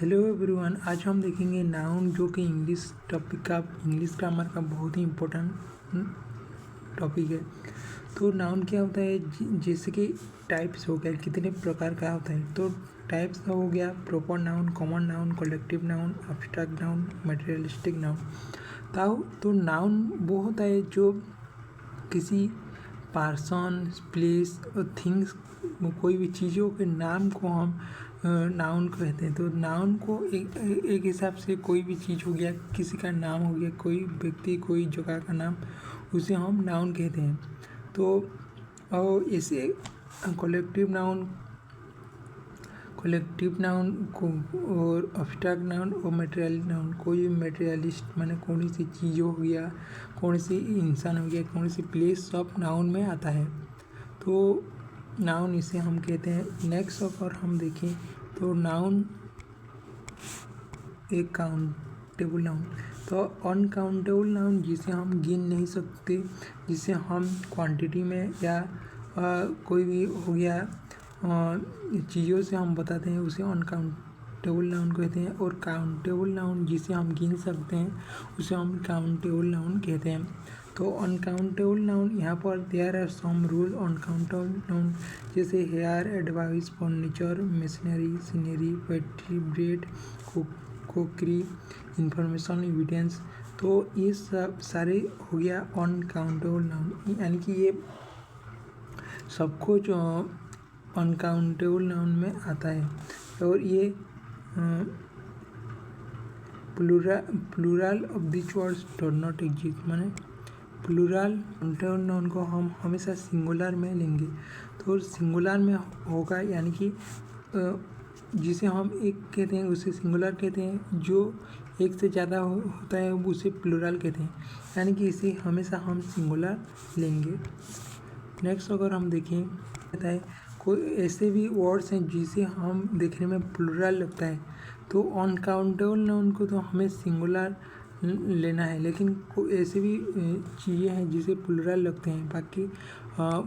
Hello everyone, आज हम देखेंगे नाउन जो कि इंग्लिश टॉपिक का इंग्लिश ग्रामर का बहुत ही इम्पोर्टेंट टॉपिक है। तो नाउन क्या होता है, जैसे कि टाइप्स हो गया, कितने प्रकार का होता है। तो टाइप्स का हो गया proper noun, common noun, collective noun, abstract noun, materialistic noun. तो नाउन वो होता है जो किसी पर्सन, प्लेस और थिंग्स, कोई भी चीज़ों के नाम को हम नाउन कहते हैं। तो नाउन को एक हिसाब से कोई भी चीज़ हो गया, किसी का नाम हो गया, कोई व्यक्ति, कोई जगह का नाम, उसे हम नाउन कहते हैं। तो और इसे कलेक्टिव नाउन को और एब्स्ट्रैक्ट नाउन और मटेरियल नाउन, कोई मटेरियलिस्ट माने कौन सी चीज़ हो गया, कौन सी इंसान हो गया, कौन सी प्लेस, सब नाउन में आता है। तो नाउन इसे हम कहते हैं। नेक्स्ट अगर हम देखें तो नाउन एक काउंटेबल नाउन, तो अनकाउंटेबल नाउन जिसे हम गिन नहीं सकते, जिसे हम क्वांटिटी में या कोई भी हो गया चीज़ों से हम बताते हैं, उसे अनकाउंटेबल नाउन कहते हैं। और काउंटेबल नाउन जिसे हम गिन सकते हैं, उसे हम काउंटेबल नाउन कहते हैं। तो अनकाउंटेबल नाउन यहाँ पर there are some rule uncountable noun, जैसे hair, advice, furniture, machinery, scenery, vertebrate, cookery, information, evidence. तो ये सब सारे हो गया अनकाउंटेबल नाउन, यानी कि ये सब कुछ अनकाउंटेबल नाउन में आता है। और ये plural of this words do not exist, माने प्लूरल काउंटेबल नाउन को हम हमेशा सिंगुलर में लेंगे। तो सिंगुलर में होगा, यानी कि जिसे हम एक कहते हैं उसे सिंगुलर कहते हैं, जो एक से ज़्यादा होता है उसे प्लूरल कहते हैं, यानी कि इसे हमेशा हम सिंगुलर लेंगे। नेक्स्ट अगर हम देखें, कहता है कोई ऐसे भी वर्ड्स हैं जिसे हम देखने में प्लूरल लगता है, तो अनकाउंटेबल नाउन को तो हमें सिंगुलर लेना है, लेकिन ऐसे भी चीज़ें हैं जिसे प्लूरल लगते हैं, बाकी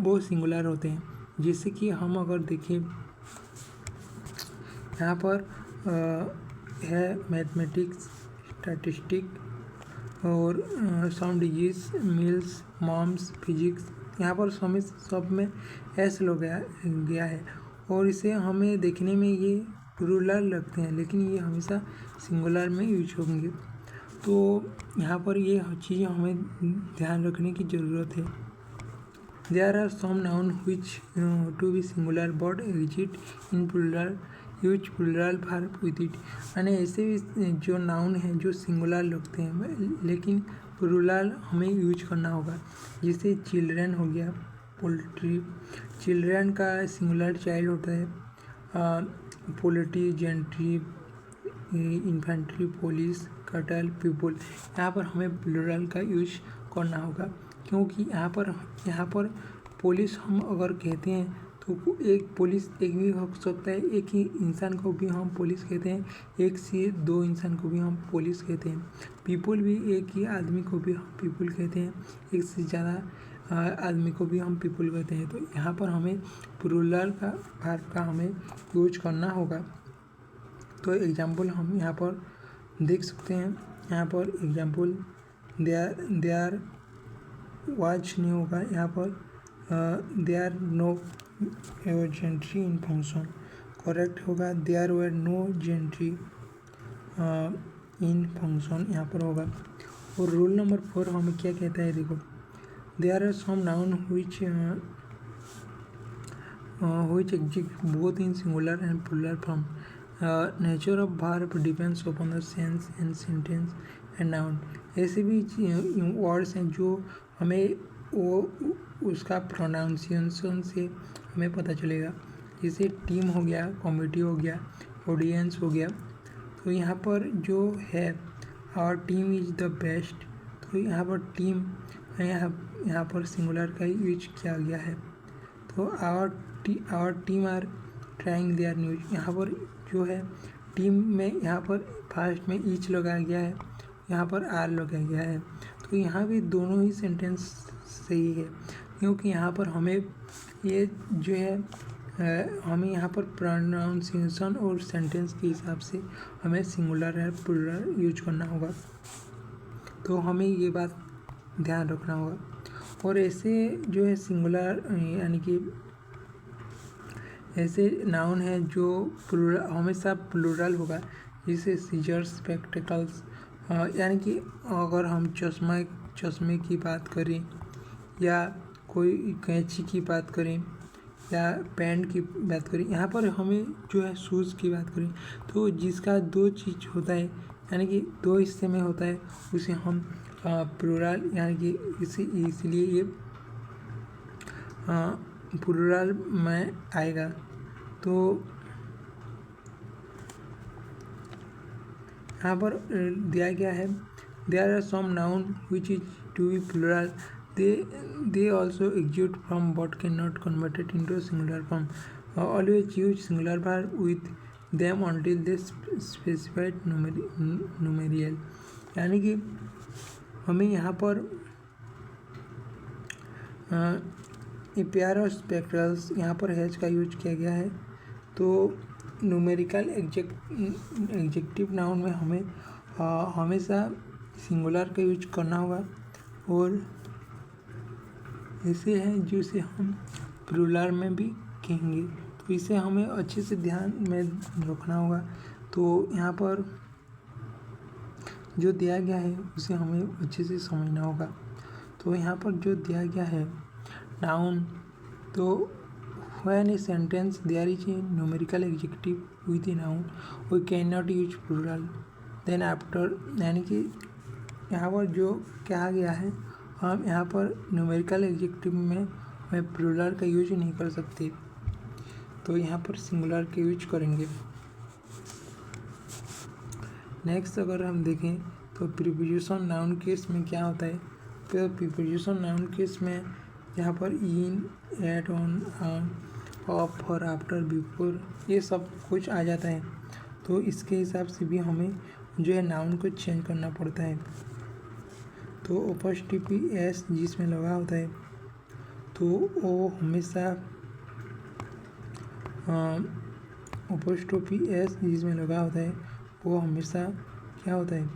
वो सिंगुलर होते हैं। जैसे कि हम अगर देखें, यहाँ पर है मैथमेटिक्स, स्टैटिस्टिक और sound disease, measles, mumps, physics. यहाँ पर सब में एस लो गया है, और इसे हमें देखने में ये प्लूरल लगते हैं, लेकिन ये हमेशा सिंगुलर में यूज होंगे। तो यहाँ पर ये चीज़ें हमें ध्यान रखने की ज़रूरत है। There are some noun which to be singular but exist in plural, use plural verb with it. यानी ऐसे भी जो नाउन हैं जो सिंगुलर लगते हैं, लेकिन प्लूरल हमें यूज करना होगा। जैसे चिल्ड्रन हो गया, पोल्ट्री, चिल्ड्रन का सिंगुलर चाइल्ड होता है। पोल्ट्री, जेंट्री, इन्फेंट्री, पुलिस, कटल, पीपल। यहाँ पर हमें प्लूरल का यूज करना होगा, क्योंकि यहाँ पर पुलिस हम अगर कहते हैं तो एक पुलिस एक भी हो सकता है, एक ही इंसान को भी हम पुलिस कहते हैं, एक से दो इंसान को भी हम पुलिस कहते हैं। पीपल भी एक ही आदमी को भी हम पीपल कहते हैं, एक से ज़्यादा आदमी को भी हम पीपल कहते हैं। तो यहाँ पर हमें प्लूरल का वर्ब का हमें यूज करना होगा। तो एग्जाम्पल हम यहाँ पर देख सकते हैं। यहाँ पर एग्जाम्पल देयर वाच नहीं होगा, यहाँ पर there no entry in function, correct होगा there were no entry in function, यहाँ पर होगा। और रूल नंबर 4 हमें क्या कहता है, देखो, there are some noun which exist both in singular and plural form. Nature of verb depends upon the sense and sentence and noun. ऐसे भी वर्ड्स हैं जो हमें वो उसका प्रोनाउंसिएशन से हमें पता चलेगा। जैसे टीम हो गया, कॉमिटी हो गया, ऑडियंस हो गया। तो यहाँ पर जो है our team is the best, तो यहाँ पर टीम यहाँ पर सिंगुलर का यूज किया गया है। तो our team are trying their news, यहाँ पर जो है टीम में यहाँ पर फर्स्ट में ईच लगाया गया है, यहाँ पर आर लगाया गया है। तो यहाँ भी दोनों ही सेंटेंस सही है, क्योंकि यहाँ पर हमें ये जो है हमें यहाँ पर प्रोनाउंसिएशन और सेंटेंस के हिसाब से हमें सिंगुलर या प्लूरल यूज करना होगा, तो हमें ये बात ध्यान रखना होगा। और ऐसे जो है सिंगुलर यानी कि ऐसे नाउन है जो प्लूरल हमेशा प्लूरल होगा, जैसे सीजर्स, स्पेक्टेकल्स, यानी कि अगर हम चश्मे की बात करें या कोई कैंची की बात करें या पैंट की बात करें, यहाँ पर हमें जो है शूज़ की बात करें तो जिसका दो चीज़ होता है यानी कि दो हिस्से में होता है उसे हम प्लूरल यानी कि इसलिए ये प्लूरल में आएगा। तो यहाँ पर दिया गया है, there are some noun which is to be plural, they also exist from but cannot converted into a singular form. Always use singular verb with them until they specified numeral, यानी कि हमें यहाँ पर ए पेयर ऑफ स्पेक्ट्रल्स यहाँ पर has का use किया गया है। तो न्यूमेरिकल एग्जेक्टिव नाउन में हमें हमेशा सिंगुलर का यूज करना होगा, और ऐसे हैं जिसे हम प्लूरल में भी कहेंगे, तो इसे हमें अच्छे से ध्यान में रखना होगा। तो यहाँ पर जो दिया गया है उसे हमें अच्छे से समझना होगा। तो यहाँ पर जो दिया गया है नाउन, तो when a sentence there is a numerical adjective with a noun we cannot use plural then after, यानी कि यहाँ पर जो कहा गया है हम यहाँ पर न्यूमेरिकल एडजेक्टिव में प्लूरल का यूज नहीं कर सकते, तो यहाँ पर सिंगुलर का यूज करेंगे। नेक्स्ट अगर हम देखें तो प्रीपोजिशन नाउन केस में क्या होता है, तो प्रीपोजिशन नाउन केस में यहाँ पर in, at, on, of, for, after, before ये सब कुछ आ जाता है, तो इसके हिसाब से भी हमें जो है नाउन को चेंज करना पड़ता है। तो अपोस्ट्रोफी एस जिसमें लगा होता है तो वो हमेशा अपोस्ट्रोफी एस जिसमें लगा होता है वो हमेशा क्या होता है,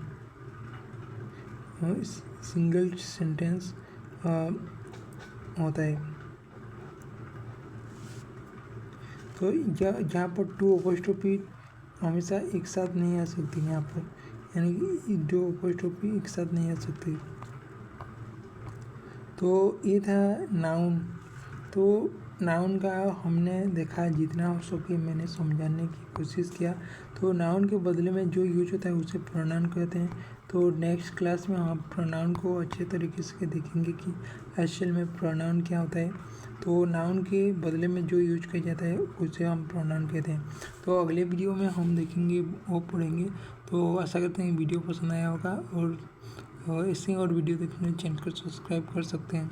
सिंगल सेंटेंस होता है। तो जहाँ पर टू अपोस्ट्रोफी हमेशा एक साथ नहीं आ सकती, यहाँ पर यानी कि दो अपोस्ट्रोफी एक साथ नहीं आ सकती। तो ये था नाउन। तो नाउन का हमने देखा, जितना हो सके मैंने समझाने की कोशिश किया। तो नाउन के बदले में जो यूज होता है उसे प्रोनाउन कहते हैं। तो नेक्स्ट क्लास में हम प्रोनाउन को अच्छे तरीके से देखेंगे कि एक्चुअल में प्रोनाउन क्या होता है। तो नाउन के बदले में जो यूज किया जाता है उसे हम प्रोनाउन कहते हैं। तो अगले वीडियो में हम देखेंगे, वो पढ़ेंगे। तो आशा करते हैं वीडियो पसंद आया होगा, और ऐसे और वीडियो देखने चैनल को सब्सक्राइब कर सकते हैं।